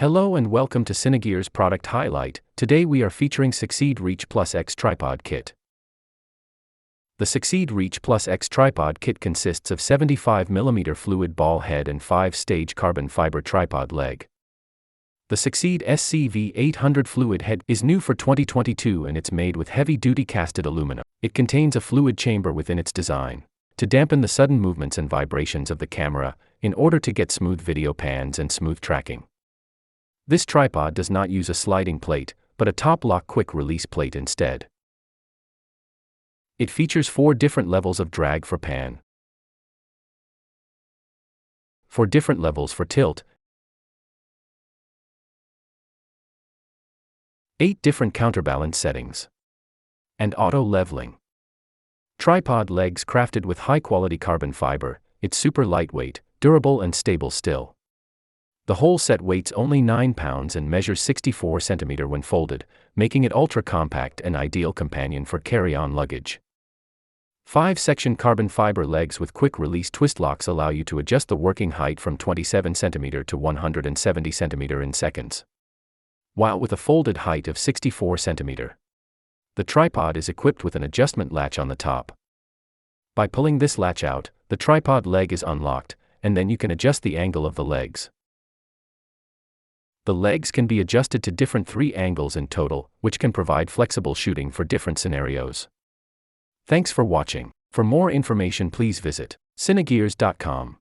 Hello and welcome to Cinegear's product highlight. Today we are featuring Succeed Reach Plus X Tripod Kit. The Succeed Reach Plus X Tripod Kit consists of 75mm fluid ball head and 5-stage carbon fiber tripod leg. The Succeed SCV800 fluid head is new for 2022 and it's made with heavy-duty casted aluminum. It contains a fluid chamber within its design to dampen the sudden movements and vibrations of the camera in order to get smooth video pans and smooth tracking. This tripod does not use a sliding plate, but a top-lock quick-release plate instead. It features 4 different levels of drag for pan, 4 different levels for tilt, 8 different counterbalance settings, and auto-leveling. Tripod legs crafted with high-quality carbon fiber. It's super lightweight, durable and stable still. The whole set weighs only 9 pounds and measures 64 cm when folded, making it ultra-compact and ideal companion for carry-on luggage. 5-section carbon fiber legs with quick-release twist locks allow you to adjust the working height from 27 cm to 170 cm in seconds, while with a folded height of 64 cm. The tripod is equipped with an adjustment latch on the top. By pulling this latch out, the tripod leg is unlocked, and then you can adjust the angle of the legs. The legs can be adjusted to different 3 angles in total, which can provide flexible shooting for different scenarios. Thanks for watching. For more information please visit cinegears.com.